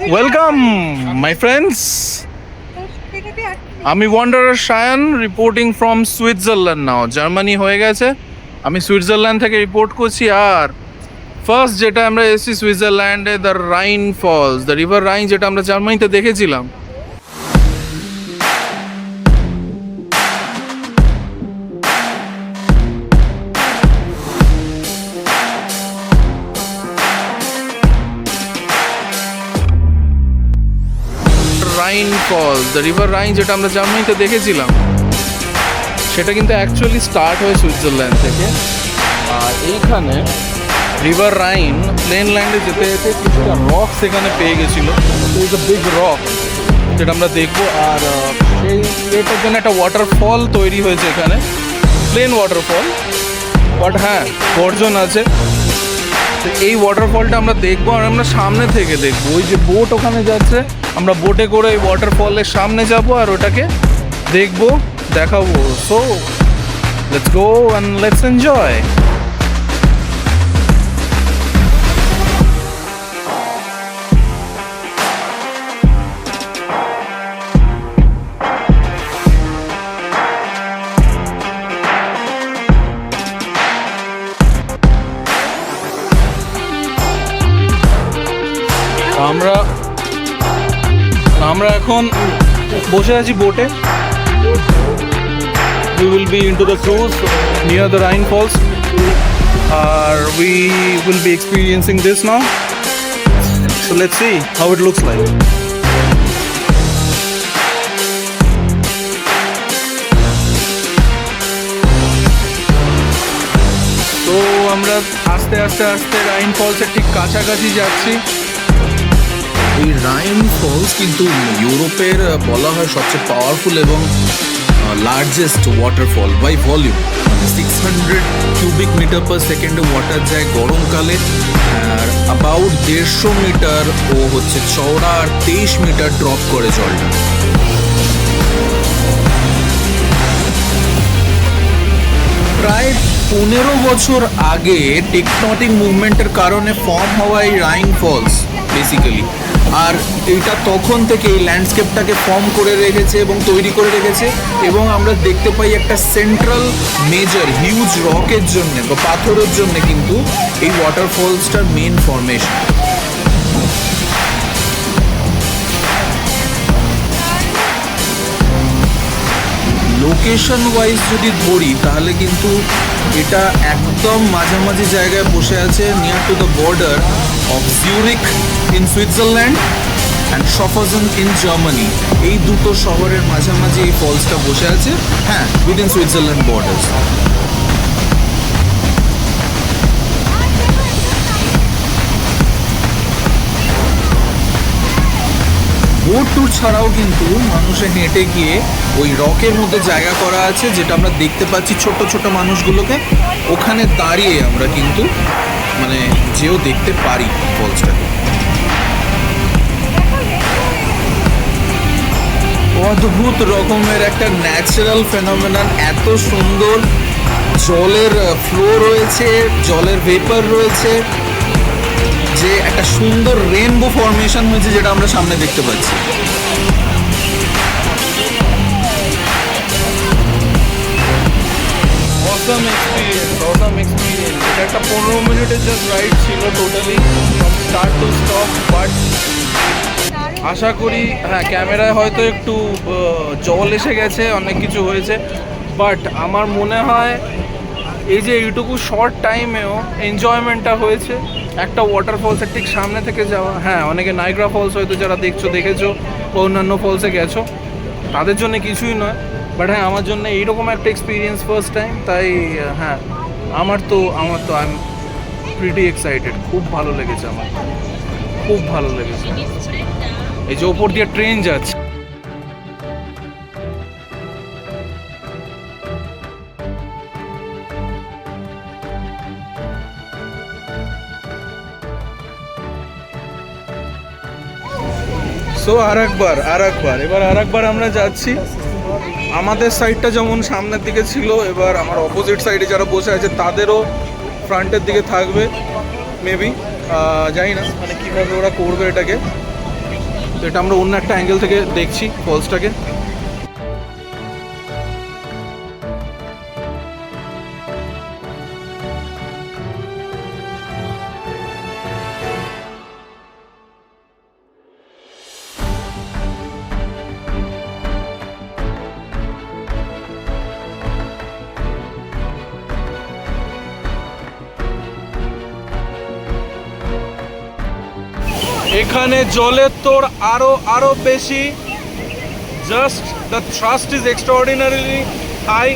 Welcome, my friends. আমি wanderer Shayan reporting from Switzerland now. Germany হয়ে গেছে, আমি সুইজারল্যান্ড থেকে রিপোর্ট করছি। আর ফার্স্ট যেটা আমরা এসেছি সুইজারল্যান্ডে, the Rhine falls, the river Rhine, যেটা আমরা জার্মানিতে দেখেছিলাম। Rhine falls, the river Rhine, যেটা আমরা জার্মানিতে দেখেছিলাম, সেটা কিন্তু অ্যাকচুয়ালি স্টার্ট হয় সুইজারল্যান্ড থেকে। আর এইখানে রিভার রাইন প্লেন ল্যান্ডে যেতে যেতে কিছুটা রক সেখানে পেয়ে গেছিলো। ইজ আ বিগ রক, যেটা আমরা দেখবো। আর সেই এটার জন্য একটা ওয়াটারফল তৈরি হয়েছে এখানে, প্লেন ওয়াটারফল, বাট হ্যাঁ গর্জন আছে। তো এই ওয়াটারফলটা আমরা দেখবো, আর আমরা সামনে থেকে দেখবো। ওই যে বোট ওখানে যাচ্ছে, আমরা বোটে করে এই ওয়াটারফলের সামনে যাব আর ওটাকে দেখবো, দেখাবো। So let's go and let's enjoy. আমরা এখন বসে আছি বোটে। We will be into the cruise near the Rhine Falls. We will be experiencing this now. So let's see how it looks like. তো আমরা আস্তে আস্তে আস্তে রাইন ফলসের ঠিক কাছাকাছি যাচ্ছি। এই রাইন ফলস কিন্তু ইউরোপের বলা হয় সবচেয়ে পাওয়ারফুল এবং largest waterfall by volume. 600 cubic metre per সেকেন্ডে ওয়াটার যায় গরমকালে। আর অ্যাবাউট 150 মিটার ও হচ্ছে চওড়া, আর 23 মিটার ড্রপ করে জলটা। প্রায় 15 বছর আগে টেকটনিক মুভমেন্টের কারণে ফর্ম হওয়া এই রাইন ফলস বেসিক্যালি। আর এটা তখন থেকে এই ল্যান্ডস্কেপটাকে ফর্ম করে রেখেছে এবং তৈরি করে রেখেছে। এবং আমরা দেখতে পাই একটা সেন্ট্রাল মেজর হিউজ রকের জন্য বা পাথরের জন্য কিন্তু এই ওয়াটারফলসটার মেন ফর্মেশন। লোকেশন ওয়াইজ যদি ধরি তাহলে কিন্তু এটা একদম মাঝামাঝি জায়গায় বসে আছে, near to the border of Zurich in Switzerland and Schaffhausen in Germany. এই দুটো শহরের মাঝামাঝি এই ফলসটা বসে আছে, হ্যাঁ, within Switzerland borders. Boat tour ছাড়াও কিন্তু মানুষে হেঁটে গিয়ে ওই রকের মধ্যে জায়গা করা আছে, যেটা আমরা দেখতে পাচ্ছি ছোট ছোট মানুষগুলোকে। ওখানে দাঁড়িয়ে আমরা কিন্তু মানে যেও দেখতে পারি ফলসটাকে। অদ্ভুত রকমের একটা ন্যাচারাল ফেনোমেনন, এত সুন্দর জলের ফ্লো রয়েছে, জলের ভেপার রয়েছে, যে একটা সুন্দর রেনবো ফর্মেশন হয়েছে, যেটা আমরা সামনে দেখতে পাচ্ছি। Awesome experience. এটা একটা 15 মিনিটের জাস্ট রাইড ছিল totally, from start to stop. But আশা করি, হ্যাঁ, ক্যামেরায় হয়তো একটু জল এসে গেছে, অনেক কিছু হয়েছে, বাট আমার মনে হয় এই যে এইটুকু শর্ট টাইমেও এনজয়মেন্টটা হয়েছে। একটা ওয়াটারফলসের ঠিক সামনে থেকে যাওয়া, হ্যাঁ, অনেকে নাইগ্রা ফলস হয়তো যারা দেখেছো বা অন্যান্য ফলসে গেছো, তাদের জন্য কিছুই নয়। বাট হ্যাঁ, আমার জন্য এইরকম একটা এক্সপিরিয়েন্স ফার্স্ট টাইম। তাই হ্যাঁ, আমার তো আই এম প্রিটি এক্সাইটেড। খুব ভালো লেগেছে আমার, খুব ভালো লেগেছে। এই যে ওপর দিয়ে ট্রেন যাচ্ছে, সো আর একবার আমরা যাচ্ছি। আমাদের সাইডটা যেমন সামনের দিকে ছিল, এবার আমার অপোজিট সাইডে যারা বসে আছে তাদেরও ফ্রন্টের দিকে থাকবে মেবি। জানি না মানে কীভাবে ওরা করবে এটাকে। তো এটা আমরা অন্য একটা অ্যাঙ্গেল থেকে দেখছি ফলসটাকে। এখানে জলের তোর আরো বেশি, just the thrust is extraordinarily high,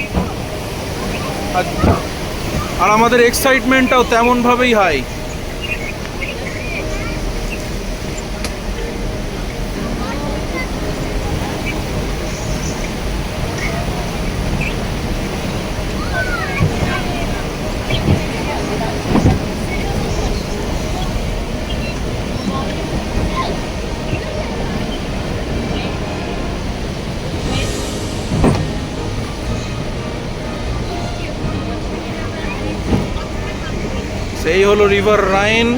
আর আমাদের এক্সাইটমেন্টটাও তেমন ভাবেই হাই। সেই হলো রিভার রাইন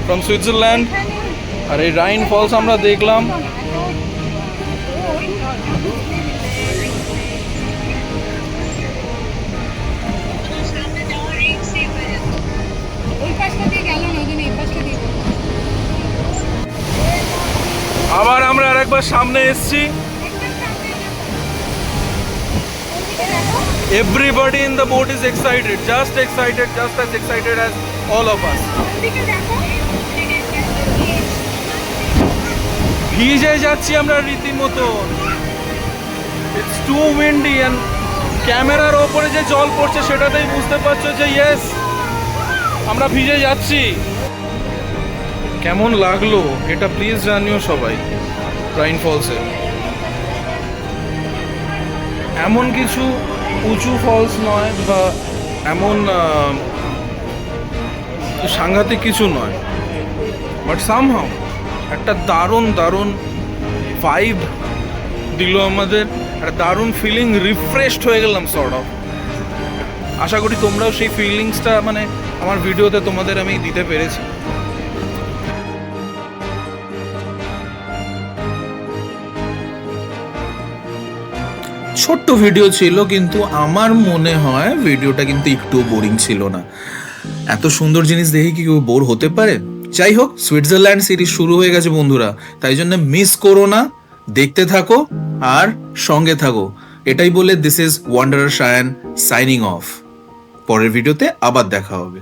ফ্রম সুইজারল্যান্ড। আর এই রাইন ফলস আমরা দেখলাম। আবার আমরা আরেকবার সামনে এসেছি। Everybody in the boat is excited, just as excited as all of us. ভিজে যাচ্ছি আমরা রীতিমতো। It's too windy and ক্যামেরার ওপরে যে জল পড়ছে সেটাতেই বুঝতে পারছো যে ইয়েস আমরা ভিজে যাচ্ছি। কেমন লাগলো এটা প্লিজ জানিও সবাই। রাইন ফলসে এমন কিছু উঁচু ফলস নয় বা এমন সাংঘাতিক কিছু নয়, বাট সামহাউ একটা দারুণ ভাইব দিল আমাদের, একটা দারুণ ফিলিং, রিফ্রেশড হয়ে গেলাম সর্ট অফ। আশা করি তোমরাও সেই ফিলিংসটা মানে আমার ভিডিওতে তোমাদের আমি দিতে পেরেছি। ছোট্ট ভিডিও ছিল, কিন্তু আমার মনে হয় ভিডিওটা কিন্তু একটু বোরিং ছিল না। এত সুন্দর জিনিস দেখে কি কেউ বোর হতে পারে? যাই হোক, সুইজারল্যান্ড সিরিজ শুরু হয়ে গেছে বন্ধুরা, তাই জন্য মিস করো না, দেখতে থাকো আর সঙ্গে থাকো। এটাই বলে this is wanderer Shayan signing off. পরের ভিডিওতে আবার দেখা হবে।